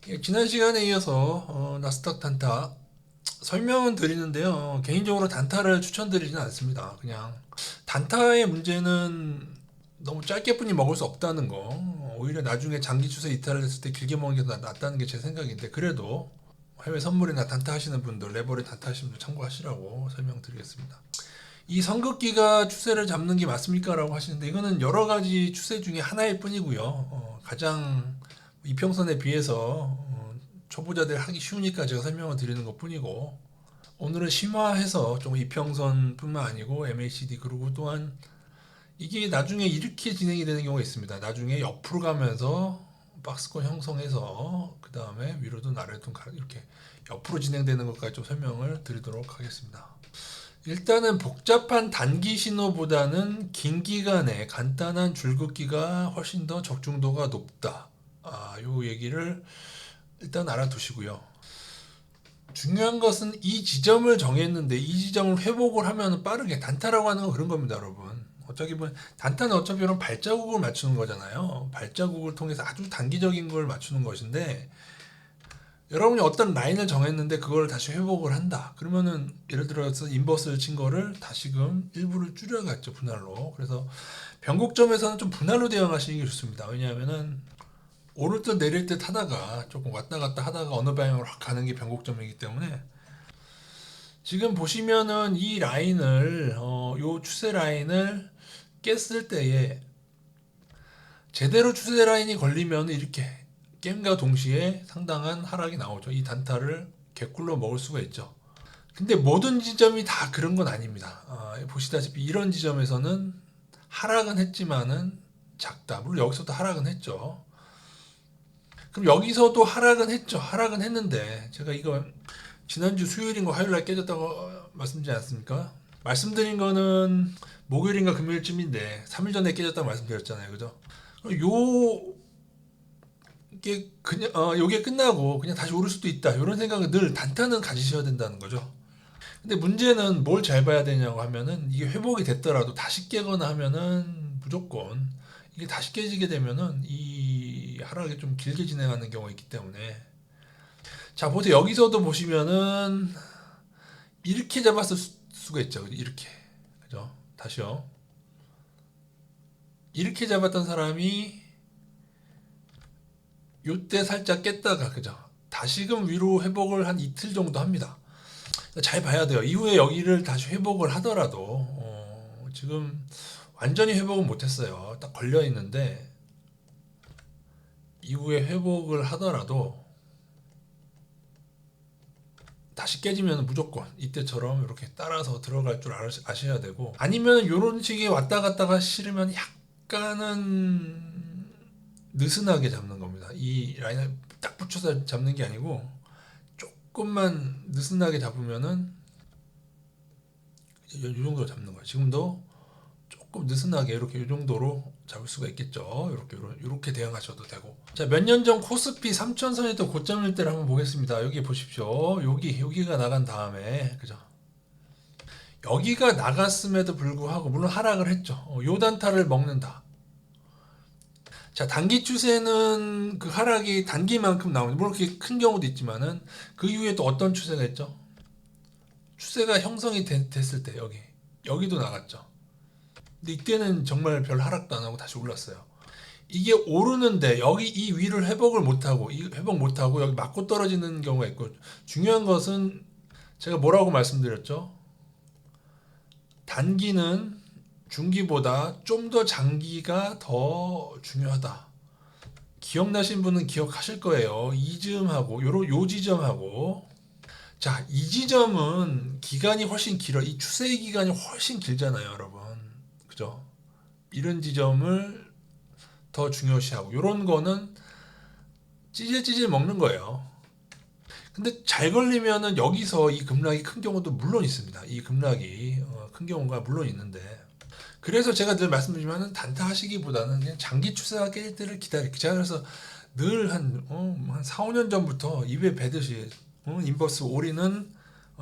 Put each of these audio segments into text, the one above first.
예, 지난 시간에 이어서 나스닥 단타 설명은 드리는데요. 개인적으로 단타를 추천드리지는 않습니다. 그냥 단타의 문제는 너무 짧게뿐이 먹을 수 없다는 거. 오히려 나중에 장기 추세 이탈을 했을 때 길게 먹는 게 더 낫다는 게 제 생각인데, 그래도 해외 선물이나 단타 하시는 분들, 레버리 단타 하시는 분들 참고하시라고 설명드리겠습니다. 이 선긋기가 추세를 잡는 게 맞습니까? 라고 하시는데, 이거는 여러 가지 추세 중에 하나일 뿐이고요. 가장 이평선에 비해서 초보자들 하기 쉬우니까 제가 설명을 드리는 것 뿐이고, 오늘은 심화해서 좀 이평선 뿐만 아니고 MACD, 그리고 또한 이게 나중에 이렇게 진행이 되는 경우가 있습니다. 나중에 옆으로 가면서 박스권 형성해서 그 다음에 위로든 아래로든 이렇게 옆으로 진행되는 것까지 좀 설명을 드리도록 하겠습니다. 일단은 복잡한 단기 신호보다는 긴 기간의 간단한 줄긋기가 훨씬 더 적중도가 높다. 요 얘기를 일단 알아두시고요. 중요한 것은 이 지점을 정했는데 이 지점을 회복을 하면 빠르게, 단타라고 하는 건 그런 겁니다, 여러분. 어차피 보면 단타는 어차피 이런 발자국을 맞추는 거잖아요. 발자국을 통해서 아주 단기적인 걸 맞추는 것인데, 여러분이 어떤 라인을 정했는데 그걸 다시 회복을 한다. 그러면은 예를 들어서 인버스를 친 거를 다시금 일부를 줄여갔죠, 분할로. 그래서 변곡점에서는 좀 분할로 대응하시는 게 좋습니다. 왜냐하면은 오를 듯 내릴 듯 하다가 조금 왔다 갔다 하다가 어느 방향으로 확 가는 게 변곡점이기 때문에, 지금 보시면은 이 라인을 요 추세 라인을 깼을 때에 제대로 추세 라인이 걸리면 이렇게 깸과 동시에 상당한 하락이 나오죠. 이 단타를 개꿀로 먹을 수가 있죠. 근데 모든 지점이 다 그런 건 아닙니다. 보시다시피 이런 지점에서는 하락은 했지만은 작다. 물론 여기서도 하락은 했죠. 그럼 여기서도 하락은 했죠. 하락은 했는데 제가 이거 지난주 수요일인가 화요일날 깨졌다고 말씀드리지 않았습니까? 말씀드린 거는 목요일인가 금요일쯤인데 3일 전에 깨졌다고 말씀드렸잖아요. 그죠? 요 이게 그냥 요게 끝나고 그냥 다시 오를 수도 있다. 이런 생각을 늘 단타는 가지셔야 된다는 거죠. 근데 문제는 뭘 잘 봐야 되냐고 하면은, 이게 회복이 됐더라도 다시 깨거나 하면은 무조건 이게 다시 깨지게 되면은 이 하락이 좀 길게 진행하는 경우가 있기 때문에, 자 보세요. 여기서도 보시면은 이렇게 잡았을 수가 있죠. 이렇게. 그죠? 다시요. 이렇게 잡았던 사람이 요때 살짝 깼다가, 그죠? 다시금 위로 회복을 한 이틀 정도 합니다. 잘 봐야 돼요. 이후에 여기를 다시 회복을 하더라도 지금 완전히 회복은 못했어요. 딱 걸려 있는데 이후에 회복을 하더라도 다시 깨지면 무조건 이때처럼 이렇게 따라서 들어갈 줄 아셔야 되고, 아니면 이런 식의 왔다 갔다가 싫으면 약간은 느슨하게 잡는 겁니다. 이 라인을 딱 붙여서 잡는 게 아니고 조금만 느슨하게 잡으면은 이 정도로 잡는 거예요. 지금도 조금 느슨하게 이렇게 이 정도로 잡을 수가 있겠죠. 이렇게 대응하셔도 되고. 자, 몇 년 전 코스피 3천선이 또 고점일 때를 한번 보겠습니다. 여기 보십시오. 여기가 나간 다음에, 그죠? 여기가 나갔음에도 불구하고 물론 하락을 했죠. 요 단타를 먹는다. 자, 단기 추세는 그 하락이 단기만큼 나오는, 물론 그게 큰 경우도 있지만은 그 이후에 또 어떤 추세가 있죠? 추세가 형성이 됐을 때 여기도 나갔죠. 근데 이때는 정말 별 하락도 안 하고 다시 올랐어요. 이게 오르는데 여기 이 위를 회복을 못하고, 여기 맞고 떨어지는 경우가 있고, 중요한 것은 제가 뭐라고 말씀드렸죠? 단기는 중기보다 좀 더 장기가 더 중요하다. 기억나신 분은 기억하실 거예요. 이 즈음하고 요 지점하고, 자, 이 지점은 기간이 훨씬 길어. 이 추세 기간이 훨씬 길잖아요, 여러분. 그죠? 이런 지점을 더 중요시하고, 요런 거는 찌질찌질 먹는 거예요. 근데 잘 걸리면은 여기서 이 급락이 큰 경우도 물론 있습니다. 이 급락이 큰 경우가 물론 있는데, 그래서 제가 늘 말씀드리지만은 단타 하시기보다는 그냥 장기 추세가 깨질 때를 기다리기. 제가 그래서 늘 한 4, 5년 전부터 입에 배듯이 인버스 올인은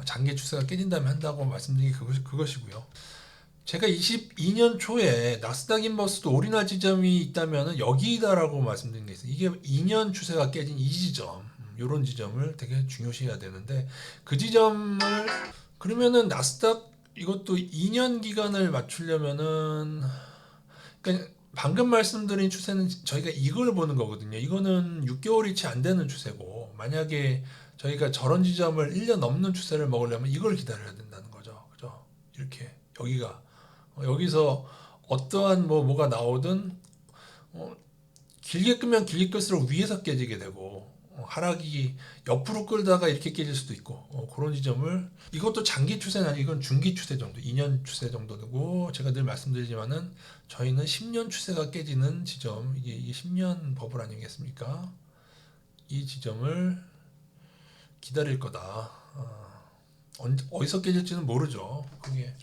장기 추세가 깨진 다음에 한다고 말씀드린 게 그것이고요. 제가 22년 초에 나스닥 인버스도 올인할 지점이 있다면 여기다라고 말씀드린 게 있어요. 이게 2년 추세가 깨진 이 지점. 요런 지점을 되게 중요시해야 되는데 그 지점을 그러면은 나스닥 이것도 2년 기간을 맞추려면은 그러니까 방금 말씀드린 추세는 저희가 이걸 보는 거거든요. 이거는 6개월이 채 안 되는 추세고 만약에 저희가 저런 지점을 1년 넘는 추세를 먹으려면 이걸 기다려야 된다는 거죠. 그죠? 이렇게 여기가 여기서 어떠한 뭐가 나오든 어, 길게 끄면 길게 끌수록 위에서 깨지게 되고 하락이 옆으로 끌다가 이렇게 깨질 수도 있고 그런 지점을 이것도 장기 추세는 아니고 이건 중기 추세 정도 2년 추세 정도 되고 제가 늘 말씀드리지만은 저희는 10년 추세가 깨지는 지점 이게 10년 버블 아니겠습니까? 이 지점을 기다릴 거다. 어디서 깨질지는 모르죠. 그게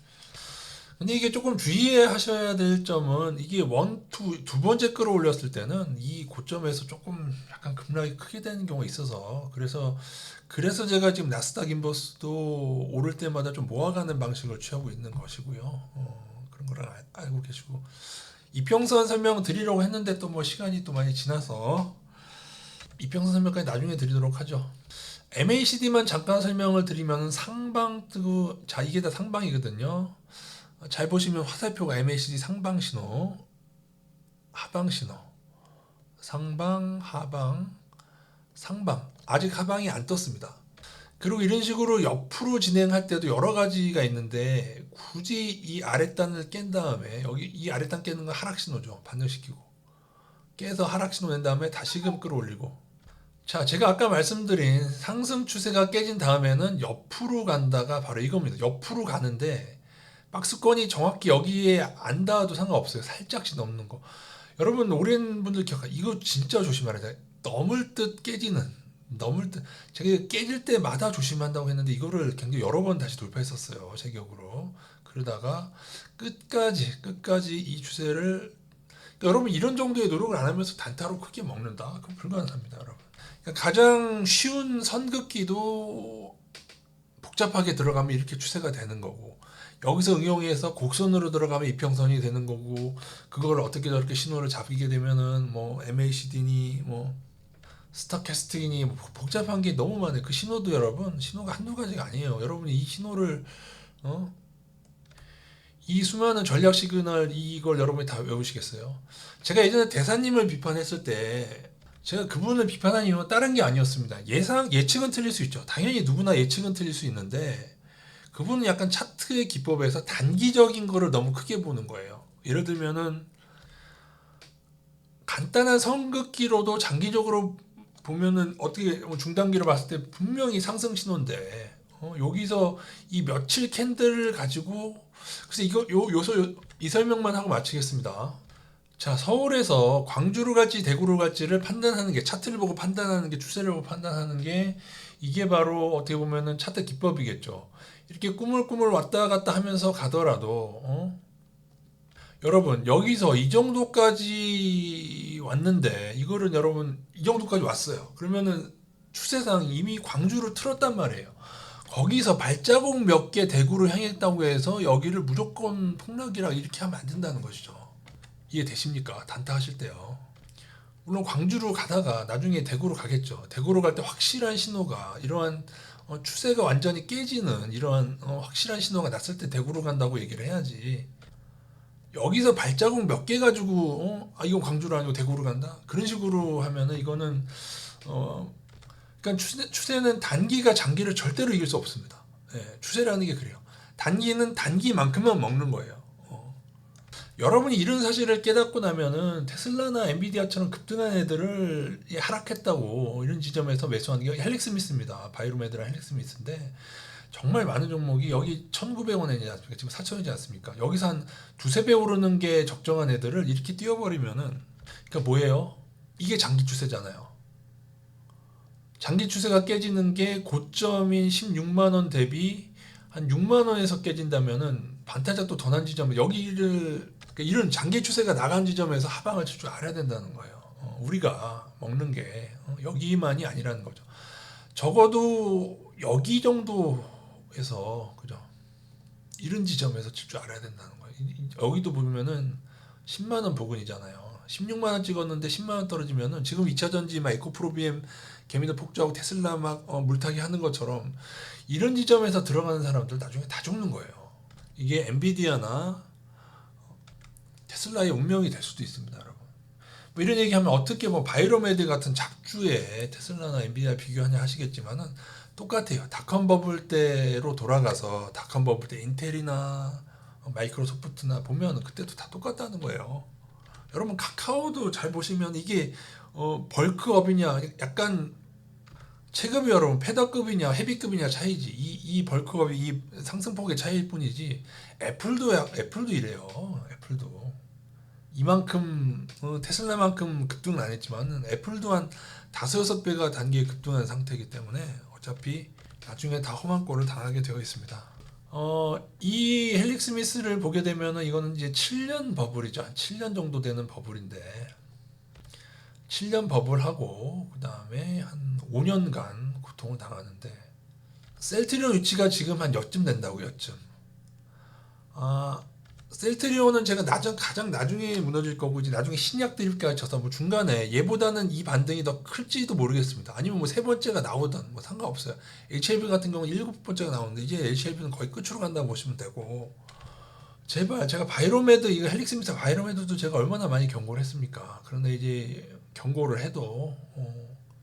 근데 이게 조금 주의하셔야 될 점은 이게 두 번째 끌어올렸을 때는 이 고점에서 조금 약간 급락이 크게 되는 경우가 있어서 그래서 제가 지금 나스닥 인버스도 오를 때마다 좀 모아가는 방식을 취하고 있는 것이고요. 그런 걸 알고 계시고 이평선 설명 드리려고 했는데 또 뭐 시간이 또 많이 지나서 이평선 설명까지 나중에 드리도록 하죠. MACD만 잠깐 설명을 드리면 상방 뜨고 자 이게 다 상방이거든요. 잘 보시면 화살표가 MACD 상방 신호, 하방 신호, 상방, 하방, 상방. 아직 하방이 안 떴습니다. 그리고 이런 식으로 옆으로 진행할 때도 여러 가지가 있는데 굳이 이 아랫단을 깬 다음에 여기 이 아랫단 깨는 건 하락 신호죠. 반등시키고 깨서 하락 신호 낸 다음에 다시금 끌어올리고 자 제가 아까 말씀드린 상승 추세가 깨진 다음에는 옆으로 간다가 바로 이겁니다. 옆으로 가는데 박스권이 정확히 여기에 안 닿아도 상관없어요. 살짝씩 넘는 거. 여러분 오랜 분들 기억하 이거 진짜 조심하셔야 돼요. 넘을 듯 깨지는 넘을 듯 제가 깨질 때마다 조심한다고 했는데 이거를 굉장히 여러 번 다시 돌파했었어요. 제 기억으로. 그러다가 끝까지 이 추세를 그러니까 여러분 이런 정도의 노력을 안 하면서 단타로 크게 먹는다. 그건 불가능합니다, 여러분. 그러니까 가장 쉬운 선긋기도 복잡하게 들어가면 이렇게 추세가 되는 거고 여기서 응용해서 곡선으로 들어가면 이평선이 되는 거고 그걸 어떻게 저렇게 신호를 잡게 되면은 뭐 MACD니 뭐 스타캐스틱이니 뭐 복잡한 게 너무 많아요. 그 신호도 여러분 신호가 한두 가지가 아니에요. 여러분이 이 신호를 이 수많은 전략 시그널 이걸 여러분이 다 외우시겠어요? 제가 예전에 대사님을 비판했을 때 제가 그분을 비판한 이유는 다른 게 아니었습니다. 예측은 틀릴 수 있죠. 당연히 누구나 예측은 틀릴 수 있는데 그분은 약간 차트의 기법에서 단기적인 거를 너무 크게 보는 거예요. 예를 들면은 간단한 선긋기로도 장기적으로 보면은 어떻게 중단기로 봤을 때 분명히 상승 신호인데 여기서 이 며칠 캔들을 가지고 그래서 이 설명만 하고 마치겠습니다. 자 서울에서 광주로 갈지 대구로 갈지를 판단하는 게 차트를 보고 판단하는 게 추세를 보고 판단하는 게 이게 바로 어떻게 보면은 차트 기법이겠죠. 이렇게 꾸물꾸물 왔다 갔다 하면서 가더라도 여러분 여기서 이 정도까지 왔는데 이거를 여러분 이 정도까지 왔어요. 그러면은 추세상 이미 광주를 틀었단 말이에요. 거기서 발자국 몇 개 대구를 향했다고 해서 여기를 무조건 폭락이라 이렇게 하면 안 된다는 것이죠. 이해되십니까? 단타 하실 때요. 물론 광주로 가다가 나중에 대구로 가겠죠. 대구로 갈 때 확실한 신호가 이러한 추세가 완전히 깨지는 이러한 확실한 신호가 났을 때 대구로 간다고 얘기를 해야지. 여기서 발자국 몇 개 가지고 이건 광주로 아니고 대구로 간다? 그런 식으로 하면은 이거는 그러니까 추세는 단기가 장기를 절대로 이길 수 없습니다. 예, 추세라는 게 그래요. 단기는 단기만큼만 먹는 거예요. 여러분이 이런 사실을 깨닫고 나면은 테슬라나 엔비디아처럼 급등한 애들을 하락했다고 이런 지점에서 매수하는 게 헬릭 스미스입니다. 바이로메드랑 헬릭 스미스인데 정말 많은 종목이 여기 1,900원이지 않습니까? 지금 4,000원이지 않습니까? 여기서 한 두세 배 오르는 게 적정한 애들을 이렇게 띄워버리면은 그러니까 뭐예요? 이게 장기 추세잖아요. 장기 추세가 깨지는 게 고점인 16만 원 대비 한 6만 원에서 깨진다면은 반타작도 더 난 지점 여기를 그러니까 이런 장기 추세가 나간 지점에서 하방을 칠 줄 알아야 된다는 거예요. 우리가 먹는 게 여기만이 아니라는 거죠. 적어도 여기 정도에서 그죠? 이런 지점에서 칠 줄 알아야 된다는 거예요. 여기도 보면은 10만 원 부근이잖아요. 16만 원 찍었는데 10만 원 떨어지면은 지금 2차전지 막 에코프로비엠 개미도 폭주하고 테슬라 막 물타기 하는 것처럼 이런 지점에서 들어가는 사람들 나중에 다 죽는 거예요. 이게 엔비디아나 테슬라의 운명이 될 수도 있습니다, 여러분. 뭐 이런 얘기하면 어떻게 뭐 바이로메드 같은 잡주에 테슬라나 엔비디아 비교하냐 하시겠지만은 똑같아요. 닷컴 버블 때로 돌아가서 닷컴 버블 때 인텔이나 마이크로소프트나 보면 그때도 다 똑같다는 거예요. 여러분 카카오도 잘 보시면 이게 벌크업이냐 약간 체급이 여러분 패더급이냐 헤비급이냐 차이지 이 벌크업이 이 상승폭의 차이일 뿐이지 애플도 이래요. 애플도 이만큼 테슬라만큼 급등은 안 했지만 애플도 한 다섯 여섯 배가 단기에 급등한 상태이기 때문에 어차피 나중에 다 험한 꼴을 당하게 되어 있습니다. 이 헬릭 스미스를 보게 되면은 이거는 이제 7년 버블이죠. 한 7년 정도 되는 버블인데 7년 버블하고 그 다음에 한 5년간 고통을 당하는데 셀트리온 위치가 지금 한 여쯤 된다고 여쯤. 셀트리온은 제가 가장 나중에 무너질 거고 이제 나중에 신약 드립까지 쳐서 뭐 중간에 얘보다는 이 반등이 더 클지도 모르겠습니다. 아니면 뭐 세 번째가 나오든 뭐 상관없어요. HLB 같은 경우는 일곱 번째가 나오는데 이제 HLB는 거의 끝으로 간다고 보시면 되고 제발 제가 바이로메드 이거 헬릭스미스 바이로메드도 제가 얼마나 많이 경고를 했습니까? 그런데 이제 경고를 해도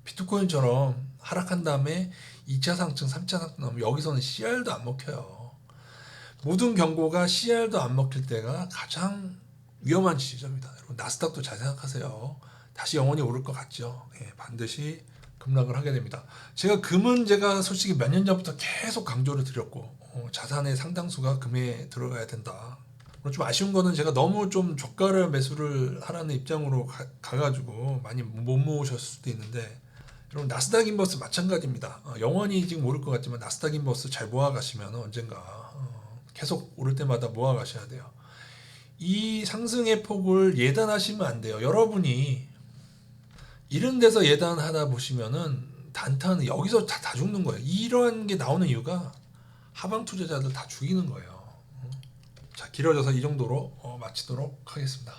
비트코인처럼 하락한 다음에 2차 상승, 3차 상승 나오면 여기서는 CR도 안 먹혀요. 모든 경고가 CR도 안 먹힐 때가 가장 위험한 지점이다. 여러분 나스닥도 잘 생각하세요. 다시 영원히 오를 것 같죠. 예, 반드시 급락을 하게 됩니다. 제가 솔직히 몇 년 전부터 계속 강조를 드렸고 자산의 상당수가 금에 들어가야 된다. 좀 아쉬운 거는 제가 너무 좀 저가를 매수를 하라는 입장으로 가가지고 많이 못 모으셨을 수도 있는데 여러분 나스닥 인버스 마찬가지입니다. 영원히 지금 오를 것 같지만 나스닥 인버스 잘 모아가시면 언젠가 계속 오를 때마다 모아가셔야 돼요. 이 상승의 폭을 예단하시면 안 돼요. 여러분이 이런 데서 예단하다 보시면은 단타는 여기서 다 죽는 거예요. 이러한 게 나오는 이유가 하방 투자자들 다 죽이는 거예요. 자, 길어져서 이 정도로 마치도록 하겠습니다.